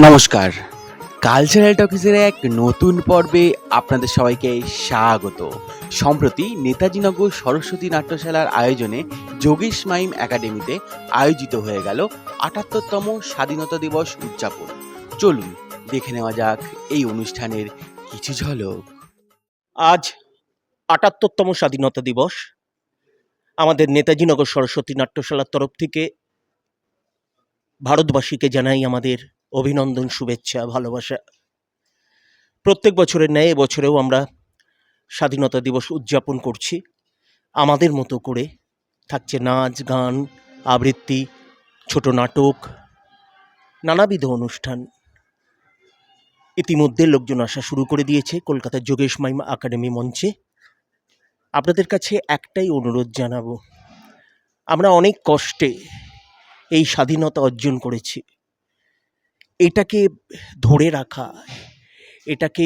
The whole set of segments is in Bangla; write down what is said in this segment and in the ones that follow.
নমস্কার। কালচারাল টকিজের এক নতুন পর্বে আপনাদের সবাইকে স্বাগত। সম্প্রতি নেতাজিনগর সরস্বতী নাট্যশালার আয়োজনে যোগেশ মাইম একাডেমিতে আয়োজিত হয়ে গেল ৭৮তম স্বাধীনতা দিবস উদযাপন। চলুন দেখে নেওয়া যাক এই অনুষ্ঠানের কিছু ঝলক। আজ ৭৮তম স্বাধীনতা দিবস। আমাদের নেতাজিনগর সরস্বতী নাট্যশালার তরফ থেকে ভারতবাসীকে জানাই আমাদের অভিনন্দন, শুভেচ্ছা, ভালোবাসা। প্রত্যেক বছরের ন্যায় এবছরেও আমরা স্বাধীনতা দিবস উদযাপন করছি আমাদের মতো করে। থাকছে নাচ, গান, আবৃত্তি, ছোট নাটক, নানাবিধ অনুষ্ঠান। ইতিমধ্যে লোকজন আসা শুরু করে দিয়েছে কলকাতার যোগেশ মাইম একাডেমি মঞ্চে। আপনাদের কাছে একটাই অনুরোধ জানাবো, আমরা অনেক কষ্টে এই স্বাধীনতা অর্জন করেছি। এটাকে ধরে রাখা, এটাকে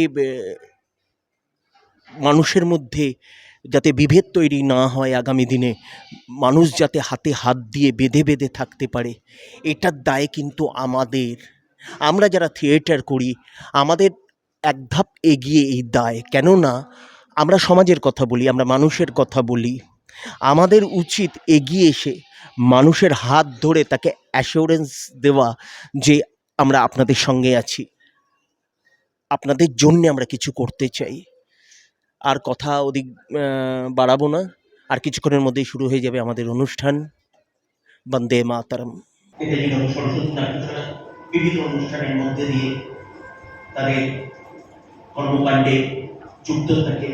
মানুষের মধ্যে যাতে বিভেদ তৈরি না হয়, আগামী দিনে মানুষ যাতে হাতে হাত দিয়ে বেঁধে বেঁধে থাকতে পারে, এটার দায় কিন্তু আমাদের। আমরা যারা থিয়েটার করি আমাদের এক ধাপ এগিয়ে এই দায়। কেননা আমরা সমাজের কথা বলি, আমরা মানুষের কথা বলি। আমাদের উচিত এগিয়ে এসে মানুষের হাত ধরে তাকে অ্যাসিওরেন্স দেওয়া যে আমরা আপনাদের সঙ্গে আছি, আপনাদের জন্যে আমরা কিছু করতে চাই। আর কথা ওদিক বাড়াবো না, আর কিছুক্ষণের মধ্যেই শুরু হয়ে যাবে আমাদের অনুষ্ঠান। বন্দে মাতরম। নেতাজিনগর সরস্বতী নাট্যশালা বিভিন্ন অনুষ্ঠানের মধ্যে দিয়ে তাদের কর্মকাণ্ডে যুক্ত থাকে।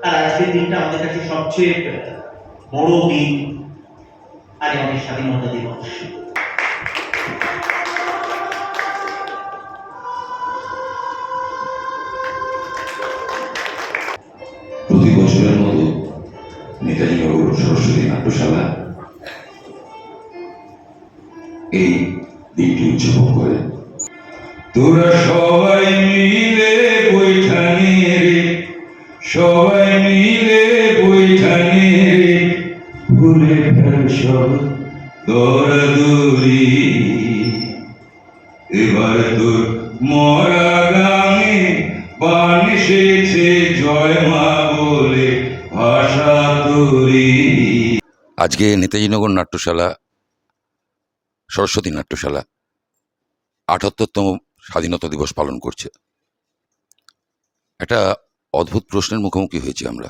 আর আজকের দিনটা আমাদের কাছে সবচেয়ে বড় দিন। আজ আমাদের স্বাধীনতা দিবস। প্রতি বছরের মতো নেতাজিনগর সরস্বতী নাট্যশালা এই দিনটি উদযাপন করে। তোরা সবাই মিলে বৈঠানে রে, সবাই মিলে বৈঠানে রে, ভুলে ফেল সব দৌড়াদৌড়ি। এবার তোর মরা গানে বান এসেছে জয় মা বলে ভাষা তোরি। আজকে নেতাজিনগর নাট্যশালা, সরস্বতী নাট্যশালা ৭৮তম স্বাধীনতা দিবস পালন করছে। একটা অদ্ভুত প্রশ্নের মুখোমুখি হয়েছি আমরা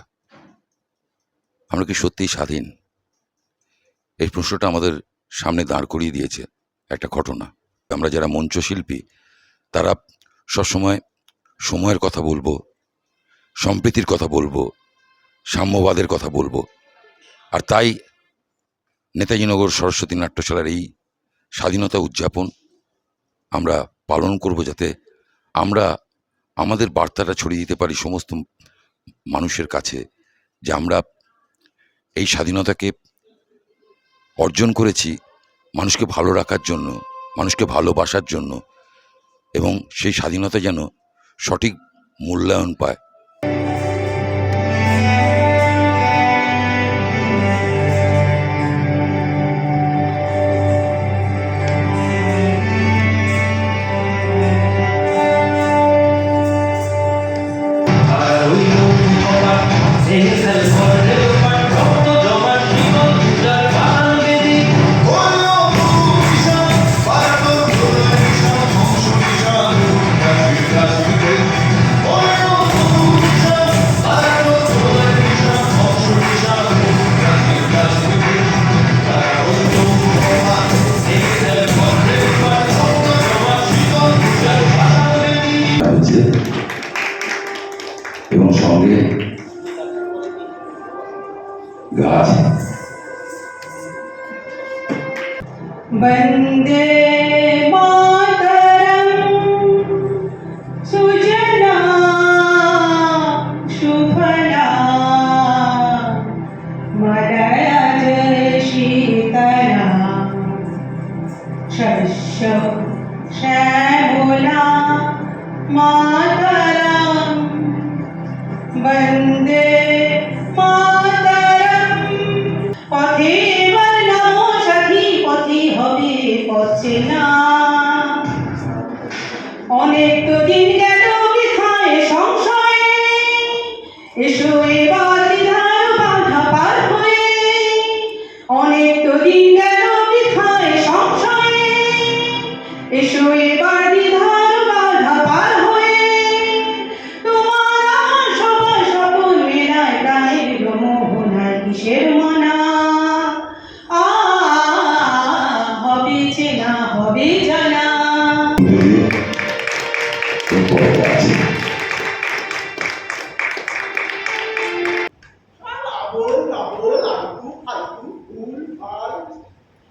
কি সত্যিই স্বাধীন? এই প্রশ্নটা আমাদের সামনে দাঁড় করিয়ে দিয়েছে একটা ঘটনা। আমরা যারা মঞ্চশিল্পী তারা সবসময় সময়ের কথা বলবো, সম্প্রীতির কথা বলবো, সাম্যবাদের কথা বলবো। আর তাই নেতাজিনগর সরস্বতী নাট্যশালার এই স্বাধীনতা উদযাপন আমরা পালন করব, যাতে আমরা আমাদের বার্তাটা ছড়িয়ে দিতে পারি সমস্ত মানুষের কাছে যে আমরা এই স্বাধীনতাকে অর্জন করেছি মানুষকে ভালো রাখার জন্য, মানুষকে ভালোবাসার জন্য, এবং সেই স্বাধীনতা যেন সঠিক মূল্যায়ন পায়। এবং সঙ্গে গাছ। বন্দে মাতরম সুজলা সুফলা মলয়জ শীতলা শস্য শ্যামলা মাতরম বন্দে মাতরম। পথে বলো সখী, পথে হবে পথে না। কিসের মানা আ হবে চেনা হবে জানা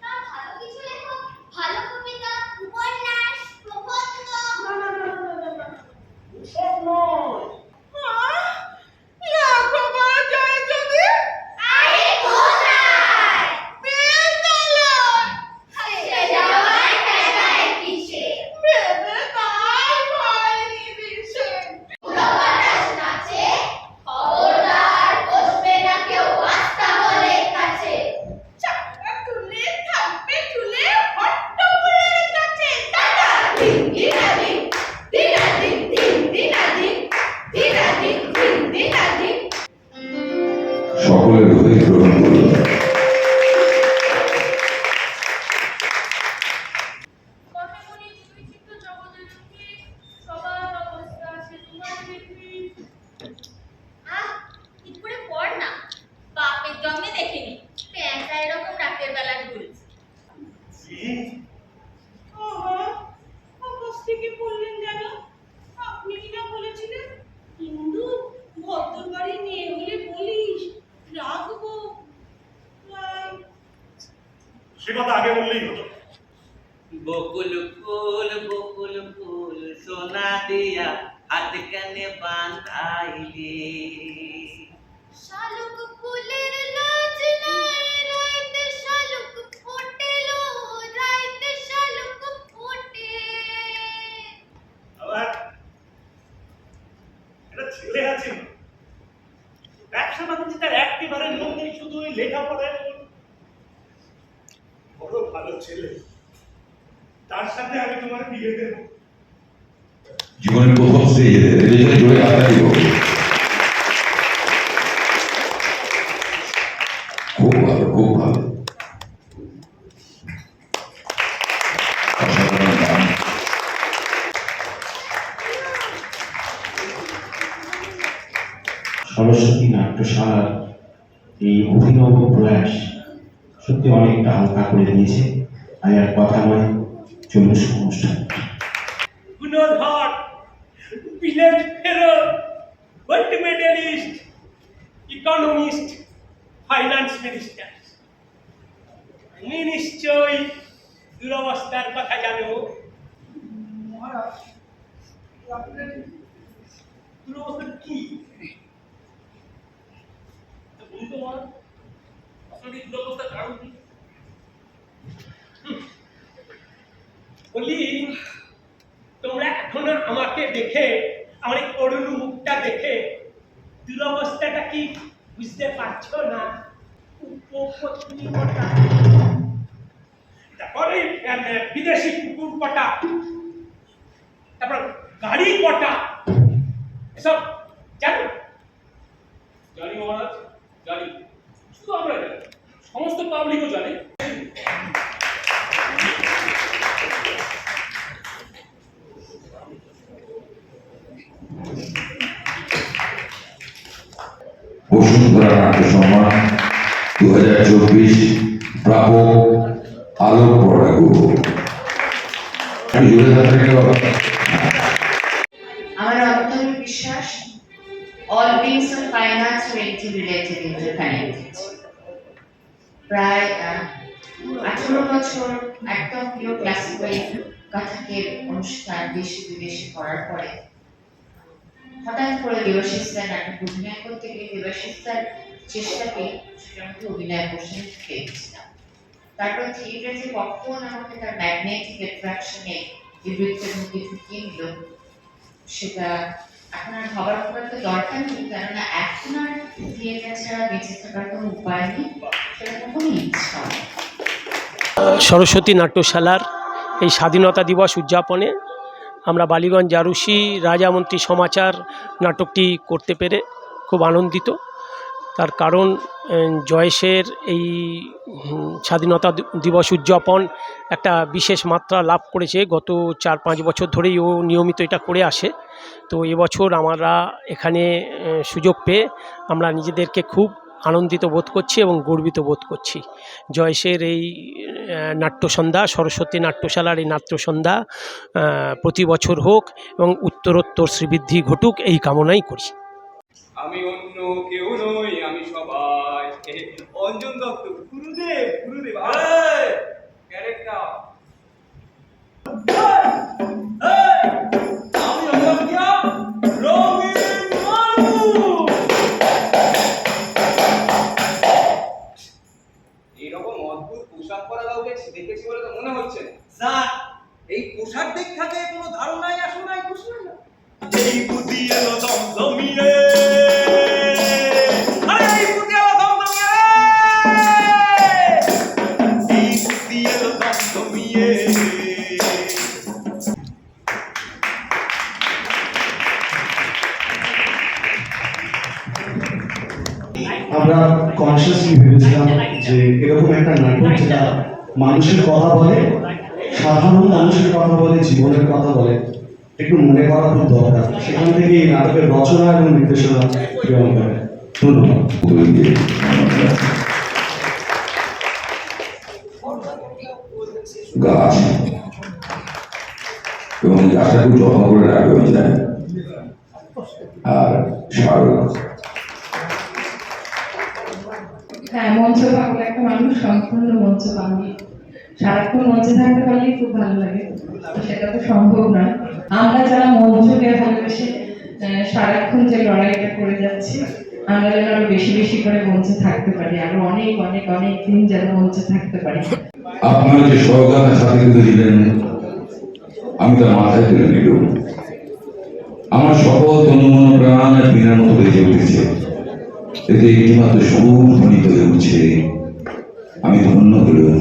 না, ভালো কিছু লেখো, ভালো কবিতা, উপন্যাস, প্রবন্ধ। আরে কোথায়? হাসতে যাওয়ার টাকায় কিসে? উড়াবাতাস নাচে, খবরদার বসবে না কেউ আস্তাবলের কাছে। চাকা তুলে থাকবে তুলে হট্টগোলের কাছে। দাদা দিন দিনাদিন, দিনাদিন দিন দিনাদিন, দিনাদিন দিন দিনাদিন। সকলের হৃদয় গ্রহণ করুন। আহ, ঠিক করে পড় না। বাপের জন্মে দেখিনি প্যাঁচা এরকম রাতের বেলা ঢুলছে। আকাশ থেকে বললেন যেন আপনি কি না বলেছিলেন হিন্দু ভদ্র বাড়ি মেয়ে হলে বলিস রাখবো সে কথা আগে বললেই হতো। বকুল ফুল সোনা দিয়া হাত কানে বাঁধাইলে শালুক ফুলের লাজ নাই রাইতে শালুক ফোটেলো, রাইতে শালুক ফোটে। আবার একটা ছেলে আছে ব্যবসা বাণিজ্যে তার একেবারে মন নেই, শুধু ওই লেখাপড়ায় মন। বড় ভালো ছেলে, তার সাথে আমি তোমার বিয়ে দেবো। জীবনের প্রথম স্টেজে দুজনে জোরে হাততালি দিব। খুব ভালো, খুব ভালো। অসাধারণ গান। সরস্বতী নাট্যশালার এই অভিনব প্রয়াস সত্যি অনেকটা হালকা করে দিয়েছে। আর কথা নয়, চলুন অনুষ্ঠান। গুণধর, বিলেট ফেরত, gold medalist, economist, finance minister. তুমি নিশ্চয়ই দুরবস্থার কথা জানো। দুরবস্থা কি? বলতো মহারাজ, আসলে দুরবস্থার কারণ কি? বলি, তোমরা এখনো আমাকে দেখে, আমার এই করুণ মুখটা দেখে দুরবস্থাটা কি বুঝতে পারছো না? উপপত্নী কটা, তারপরে বিদেশি কুকুর কটা, তারপর গাড়ি কটা, এসব জানো? জানি মহারাজ, জানি। শুধু আমরা জানি, সমস্ত পাবলিকও জানে। বসুন্ধরা নাট্য সম্মান 2024 প্রাপক আলোক পরাগু। জোরে হাততালি দাও। আমার অন্তর বিশ্বাস all beings of finance are interrelated, interconnected. প্রায় 18 বছর একদম প্রিয় ক্লাসিক্যাল কথাকের অনুষ্ঠান দেশে বিদেশে করার পরে হঠাৎ করে দেবাশিস স্যার নাটক অভিনয় করতে গিয়ে দেবাশিস স্যার চেষ্টাকে সেটার মধ্যে অভিনয় করতে পেরেছিলাম। তারপর থিয়েটার যে কখন আমাকে তার ম্যাগনেটিক অ্যাট্রাকশনে এই বৃত্তের মধ্যে ঢুকিয়ে নিল, সেটা এখন আর ভাবার খুব একটা দরকার নেই, কেননা এখন আর থিয়েটার ছাড়া বেঁচে থাকার কোনো উপায় নেই, সেটা কখনই ইচ্ছা হয়। সরস্বতী নাট্যশালার এই স্বাধীনতা দিবস উদযাপনে আমরা বালিগঞ্জ জারুসি রাজামন্ত্রী সমাচার নাটকটি করতে পেরে খুব আনন্দিত। তার কারণ জয়েশের এই স্বাধীনতা দিবস উদযাপন একটা বিশেষ মাত্রা লাভ করেছে। গত 4-5 বছর ধরেই ও নিয়মিত এটা করে আসে। তো এবছর আমরা এখানে সুযোগ পেয়ে আমরা নিজেদেরকে খুব আনন্দিত বোধ করছি এবং গর্বিত বোধ করছি। জয়েশের এই নাট্যসন্ধ্যা, সরস্বতী নাট্যশালার এই নাট্যসন্ধ্যা প্রতি বছর হোক এবং উত্তরোত্তর শ্রীবৃদ্ধি ঘটুক এই কামনাই করি। আমি অন্য কেউ নই, আমি সবাই। অঞ্জন দত্ত, গুরুদেব, গুরুদেব ক্যারেক্টার। আমি অমরকিয়া রঙিন মানুষ। এইরকম অদ্ভুত পোশাক পরা কাউকে দেখেছি বলে তো মনে হচ্ছে না স্যার। এই পোশাক দেখাতে কোনো ধারণাই আসো নাই, বুঝলেন না? এই বুদ্ধি এলো দমদমিয়ে, আরে এই বুদ্ধি এলো দমদমিয়ে, এই বুদ্ধি এলো দমদমিয়ে। আমরা কনসিয়াসলি ভেবেছিলাম যে এরকম একটা নাটক যেটা মানুষের কথা বলে, সাধারণ মানুষের কথা বলে, জীবনের কথা বলে, একটু মনে করা খুব দরকার। সেখান থেকে এই নাটকের রচনা এবং নির্দেশনা প্রেরণ করে। ধন্যবাদ। গাছ এবং গাছটা খুব যত্ন করে রাখবে আমি জানি। আর শাহরুখ, হ্যাঁ, মঞ্চ পাগল একটা মানুষ, সম্পূর্ণ মঞ্চ পাগল। সারাক্ষণ মঞ্চে থাকতে পারলেই খুব ভালো লাগে, সেটা তো সম্ভব না। আমরা যারা মঞ্চকে ভালোবেসে সারাক্ষণ যে লড়াইটা করে যাচ্ছি, আমরা যেন আরো বেশি বেশি করে মঞ্চে থাকতে পারি, আরো অনেক অনেক অনেক দিন যেন মঞ্চে থাকতে পারি। আপনারা যে সহগানের সাথে কিন্তু দিলেন, আমি তার মাথায় তুলে নিলাম। আমার সকল তনুমন প্রাণ আর বিনার মতো বেজে উঠেছে। এতে একটিমাত্র সুর ধ্বনিত হয়ে উঠছে, আমি ধন্য হলাম,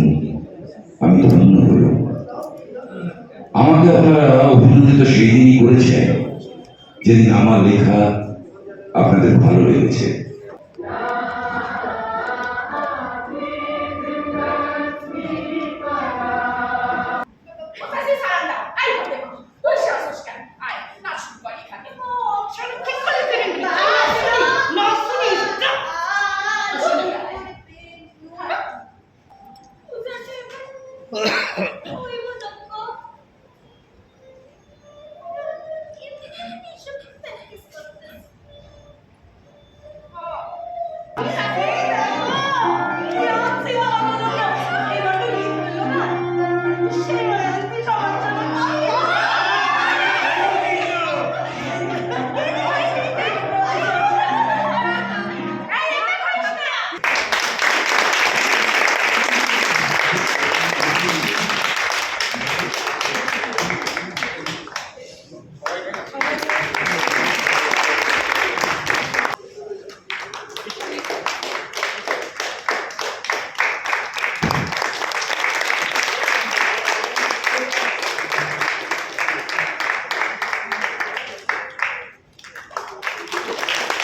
আমি ধন্য হলাম। আমাকে আপনারা অভিনন্দিত সেই দিনই করেছেন যেদিন আমার লেখা আপনাদের ভালো লেগেছে।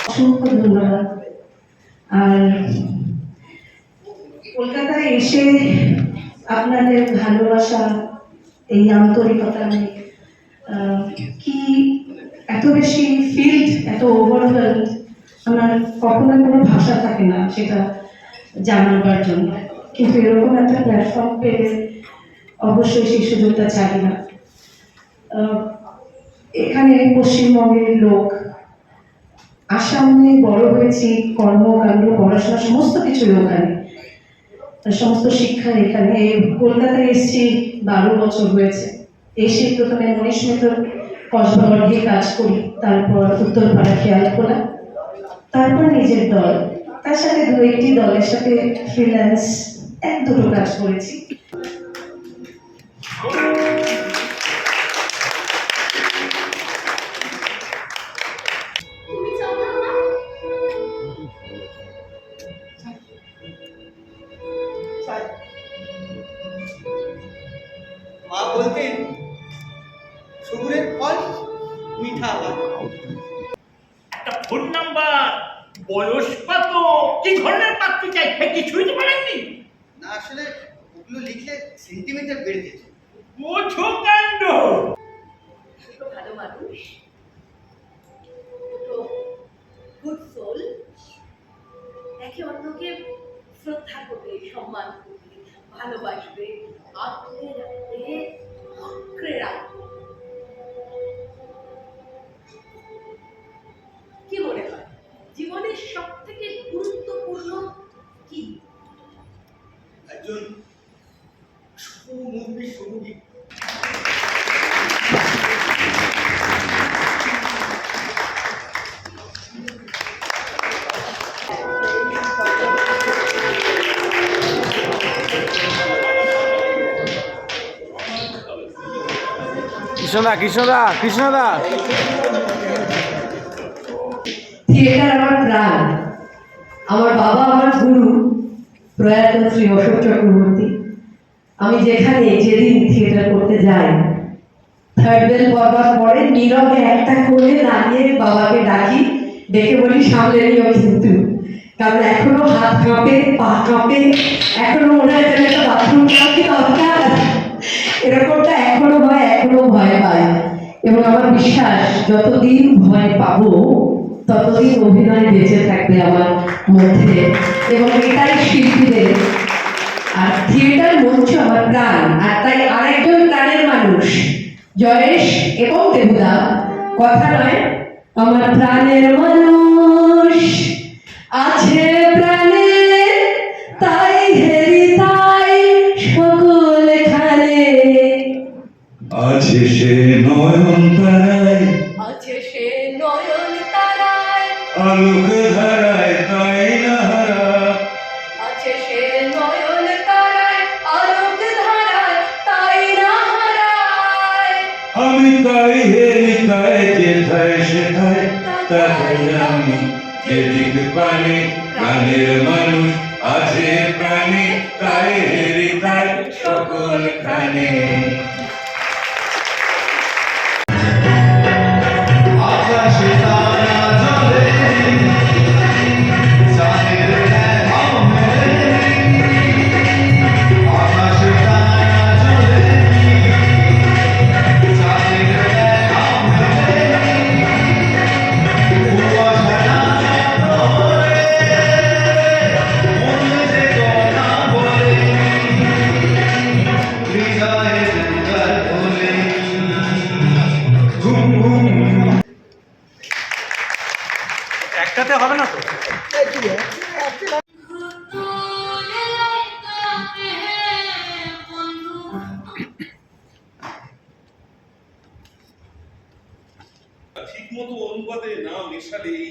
অসংখ্য ধন্যবাদ। আর কলকাতায় এসে আপনাদের ভালোবাসা, এই আন্তরিকতা, কি এত বেশি ফিল্ড, এত ওভারওয়েলড, আমার কখনো কোনো ভাষা থাকে না সেটা জানাবার জন্য। কিন্তু এরকম একটা প্ল্যাটফর্ম পেলে অবশ্যই সেই সুযোগটা চাই না। এখানে পশ্চিমবঙ্গের লোক, আসামে বড় হয়েছি, কর্মকাণ্ড, পড়াশোনা সমস্ত কিছুই ওখানে, সমস্ত শিক্ষা এখানে। কলকাতায় এসেছি 12 বছর হয়েছে। এসে প্রথমে মনীষ মেথর কসবা গিয়ে কাজ করি, তারপর উত্তরপাড়া খেয়ালখোলা, তারপর নিজের দল, তার সাথে 2-1টি দলের সাথে ফ্রিল্যান্স 1-2 কাজ করেছি। মা বলতেন সবুরের ফল মিঠা হয়। একটা ফোন নাম্বার, বয়স কত, কি ধরনের পাত্র চাই, কিছুই তো বলেননি। না, আসলে ওগুলো লিখলে সেন্টিমেন্টাল বেড়ে যেত। বোঝো কাণ্ড। ভালো মানুষ, গুড সোল, একে শ্রদ্ধা করবে, সম্মান করবে, ভালোবাসবে, আঁকড়ে রাখবে, আঁকড়ে রাখবে। কি মনে হয় জীবনের সব থেকে গুরুত্বপূর্ণ কি? একজন সুমুখী সঙ্গী। কৃষ্ণদা থিয়েটার আমার প্রাণ। আমার বাবা আমার গুরু প্রয়াত শ্রী অশোক চক্রবর্তী। আমি যেখানে যেদিন থিয়েটার করতে যাই, থার্ড বেল পড়বার পরে নীরবে একটা করে দাঁড়িয়ে বাবাকে ডাকি, ডেকে বলি সামলে নিও কিন্তু, কারণ এখনো হাত কাঁপে, পা কাঁপে, এখনো মনে হয় যেন একটা বাথরুম কাঁপে দরকার, এরকমটা এখনো হয়, এখনো ভয় পাই। এবং আমার বিশ্বাস যতদিন ভয় পাবো ততদিন অভিনয় বেঁচে থাকবে আমার মধ্যে, এবং এটাই শিল্পীদের। আর থিয়েটার মঞ্চ আমার প্রাণ, আর তাই আরেকজন প্রাণের মানুষ জয়েশ এবং দেবুদা, কথা নয়, আমার প্রাণের মানুষ আছে প্রাণে, তাই হেরি তাই সকলখানে আছে সে নয়ন তারায়, আছে সে নয়ন তারায়, আলোক ধারায় তাই না হারা, আছে সে নয়ন তারায়, আলোক ধারায় তাই না হারায়। আমি তাই হেরি তাই যেথায় সেথায়, তাই আমি যেদিক পানে, প্রাণের মানুষ আছে প্রাণে, তাই হেরি তাই সকলখানে। আকাশে তারা জ্বলে, চাঁদের দেখা মেলে, আকাশে তারা জ্বলে, চাঁদের দেখা মেলে, কুয়াশা নাচে প্রহরে, মনে যে কথা বলে, হৃদয়ে জঙ্গল বলে, ঘুম ঘুম। একটাতে হবে না তো? ঠিক মতো অনুপাতে না মেশালে এই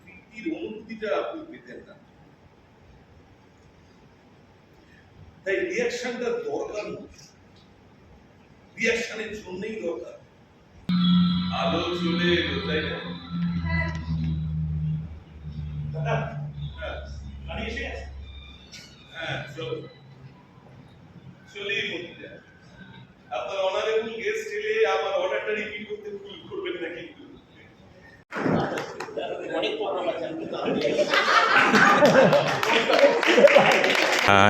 তৃপ্তির অনুভূতিটা আপনি পেতেন না। তাই রিয়াকশনটা দরকার, রিয়াকশনের জন্যই দরকার। আলো চলে এলো, তাই না? গাড়ি এসে গেছে? হ্যাঁ, চলো চলেই মন্দিরা। আপনার অনারেবল গেস্ট এলে আমার অর্ডারটা রিপিট করতে ভুল করবেন না কিন্তু।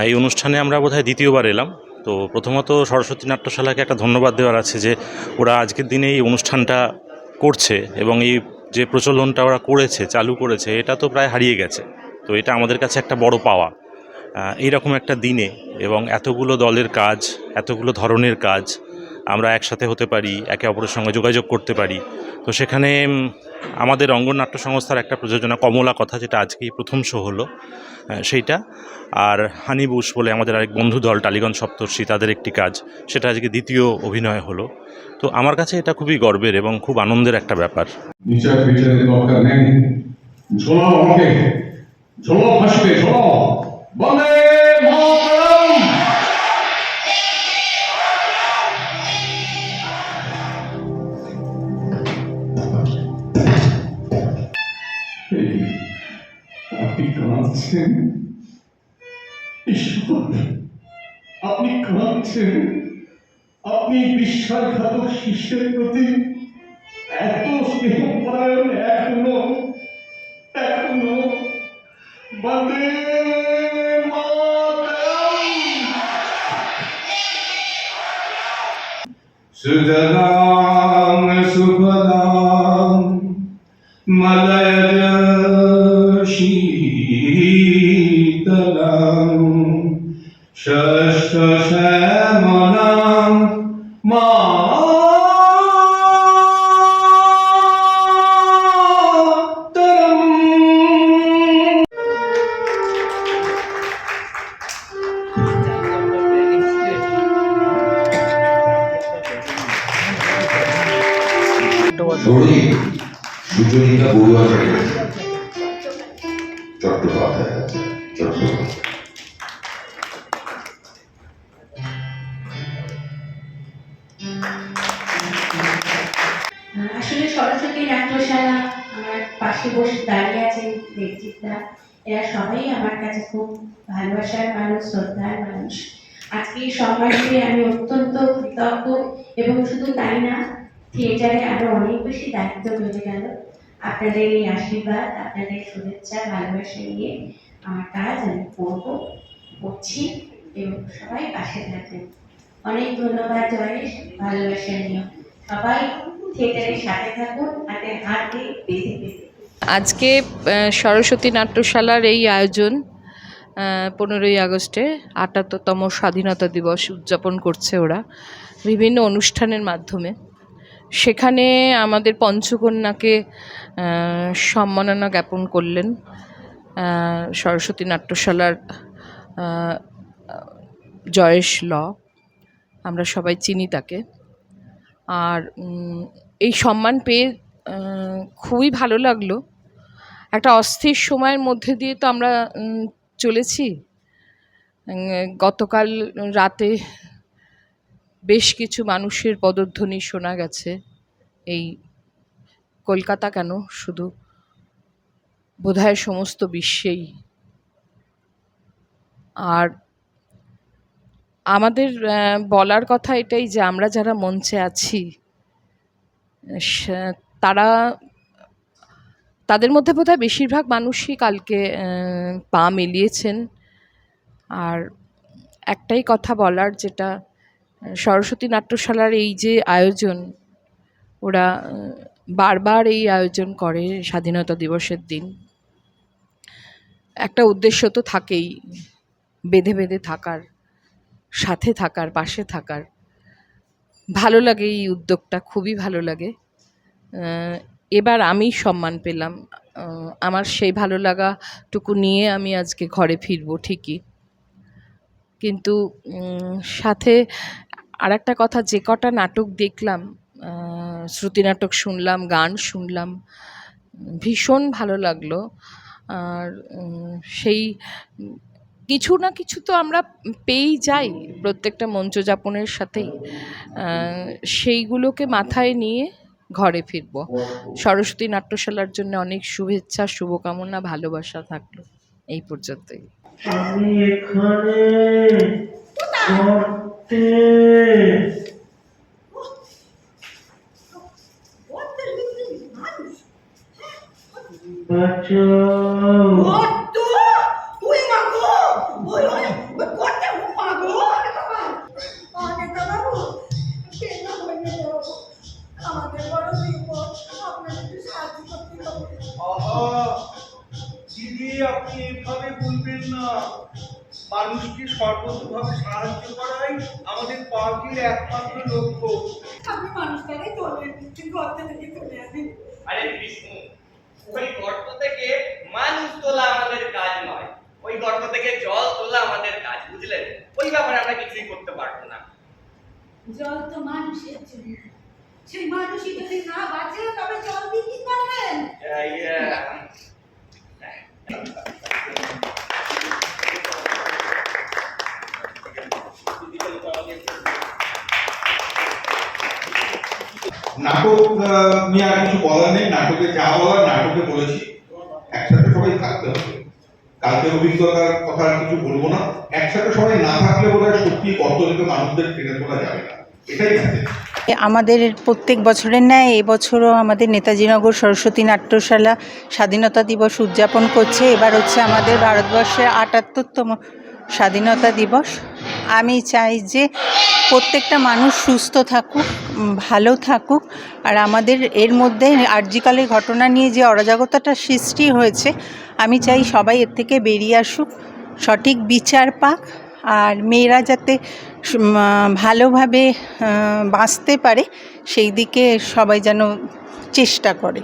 এই অনুষ্ঠানে আমরা বোধহয় দ্বিতীয়বার এলাম। তো প্রথমত সরস্বতী নাট্যশালাকে একটা ধন্যবাদ দেওয়ার আছে যে ওরা আজকের দিনে এই অনুষ্ঠানটা করছে, এবং এই যে প্রচলনটা ওরা করেছে, চালু করেছে, এটা তো প্রায় হারিয়ে গেছে। তো এটা আমাদের কাছে একটা বড় পাওয়া এইরকম একটা দিনে, এবং এতগুলো দলের কাজ, এতগুলো ধরনের কাজ আমরা একসাথে হতে পারি, একে অপরের সঙ্গে যোগাযোগ করতে পারি। তো সেখানে আমাদের অঙ্গন নাট্য সংস্থার একটা প্রযোজনা কমলা কথা, যেটা আজকেই প্রথম শো হলো সেইটা, আর হানিবুশ বলে আমাদের আরেক বন্ধু দল টালিগঞ্জ সপ্তর্ষি, তাদের একটি কাজ, সেটা আজকে দ্বিতীয় অভিনয় হলো। তো আমার কাছে এটা খুবই গর্বের এবং খুব আনন্দের একটা ব্যাপার। বিচার বিচারের দরকার নেই, ঝোলাও আমাকে, ঝোলাও ফাঁসিতে, ঝোলাও। বন্দে মাতরম। আপনি কাঁদছেন ঈশ্বর, আপনি কাঁদছেন, আপনি বিশ্বাসঘাতক শিষ্যের প্রতি এত স্নেহপরায়ণ এখনো, এখনো। বন্দে মাতরম। সুজলাং সুফলাং মলয়জ শীতলাং কুশলম শস্য শ্যামলম মাতরম। দৈনিক সুচরিতা বড়ুয়া চট্টোপাধ্যায় আসলে সরস্বতী নাট্যশালা আমার পাশে বসে দাঁড়িয়ে আছেন দেবজিৎদা, এরা সবাই আমার কাছে খুব ভালোবাসার মানুষ, শ্রদ্ধার মানুষ। আজকে এই সম্মান পেয়ে আমি অত্যন্ত কৃতজ্ঞ, এবং শুধু তাই না, থিয়েটারে আরো অনেক বেশি দায়িত্ব বেড়ে গেল। আপনাদের এই আশীর্বাদ, আপনাদের শুভেচ্ছা, ভালোবাসা নিয়ে আমার কাজ আমি করছি, এবং সবাই পাশে থাকবেন। অনেক ধন্যবাদ জয়েশ, ভালোবাসা নিয়ে সবাই থিয়েটারের সাথে থাকুন, হাতে হাত দিয়ে বেঁধে বেঁধে। আজকে সরস্বতী নাট্যশালার এই আয়োজন 15ই আগস্টে ৭৮তম স্বাধীনতা দিবস উদযাপন করছে ওরা বিভিন্ন অনুষ্ঠানের মাধ্যমে। সেখানে আমাদের পঞ্চকন্যাকে সম্মাননা জ্ঞাপন করলেন সরস্বতী নাট্যশালার জয়েশ ল, আমরা সবাই চিনি তাকে। আর এই সম্মান পেয়ে খুবই ভালো লাগলো। একটা অস্থির সময়ের মধ্যে দিয়ে তো আমরা চলেছি। গতকাল রাতে বেশ কিছু মানুষের পদধ্বনি শোনা গেছে, এই কলকাতা কেন, শুধু বোধহয় সমস্ত বিশ্বেই। আর আমাদের বলার কথা এটাই যে আমরা যারা মঞ্চে আছি তাদের মধ্যে বোধহয় বেশিরভাগ মানুষই কালকে পা মিলিয়েছেন। আর একটাই কথা বলার, যেটা সরস্বতী নাট্যশালার এই যে আয়োজন, ওরা বারবার এই আয়োজন করে স্বাধীনতা দিবসের দিন। একটা উদ্দেশ্য তো থাকেই, বেঁধে বেঁধে থাকার, সাথে থাকার, পাশে থাকার। ভালো লাগে এই উদ্যোগটা, খুবই ভালো লাগে। এবার আমি সম্মান পেলাম, আমার সেই ভালো লাগাটুকু নিয়ে আমি আজকে ঘরে ফিরবো ঠিকই, কিন্তু সাথে আর একটা কথা, যে কটা নাটক দেখলাম, শ্রুতি নাটক শুনলাম, গান শুনলাম, ভীষণ ভালো লাগলো। আর সেই কিছু না কিছু তো আমরা পেয়েই যাই প্রত্যেকটা মঞ্চযাপনের সাথেই, সেইগুলোকে মাথায় নিয়ে ঘরে ফিরব। সরস্বতী নাট্যশালার জন্য অনেক শুভেচ্ছা, শুভকামনা, ভালোবাসা থাকলো। এই পর্যন্তই। আমি এখানে দিদি, আপনি এভাবে বলবেন না। মানুষকে সর্বতভাবে সাহায্য করাই আমাদের পার্টির একমাত্র লক্ষ্য। আপনি মানুষটাকে তোলেন, গর্ত থেকে তুলে আনেন। আরে বিষ্ণু, ওই গর্ত থেকে মানুষ তোলা আমাদের কাজ নয়, ওই গর্ত থেকে জল তোলা আমাদের কাজ, বুঝলেন? ওই ব্যাপারে আমরা কিছুই করতে পারবো না। জল তো মানুষের জন্য, সেই মানুষই যদি না বাঁচে তবে জল দিয়ে কি করবেন? নাটক নিয়ে আর কিছু বলার নেই। নাটকে যা বলার নাটকে বলেছি। একসাথে সবাই থাকতে হবে। কালকের অভিজ্ঞতার কথা আর কিছু বলবো না। একসাথে সবাই না থাকলে বোধহয় সত্যি কর্তব্য মানুষদের টেনে তোলা যাবে না, এটাই আছে। আমাদের প্রত্যেক বছরের ন্যায় এবছরও আমাদের নেতাজিনগর সরস্বতী নাট্যশালা স্বাধীনতা দিবস উদযাপন করছে। এবার হচ্ছে আমাদের ভারতবর্ষের ৭৮তম স্বাধীনতা দিবস। আমি চাই যে প্রত্যেকটা মানুষ সুস্থ থাকুক, ভালো থাকুক। আর আমাদের এর মধ্যে আরজিকালের ঘটনা নিয়ে যে অরাজকতাটা সৃষ্টি হয়েছে, আমি চাই সবাই এর থেকে বেরিয়ে আসুক, সঠিক বিচার পাক, আর মেয়েরা যাতে ভালোভাবে বাঁচতে পারে সেই দিকে সবাই যেন চেষ্টা করে।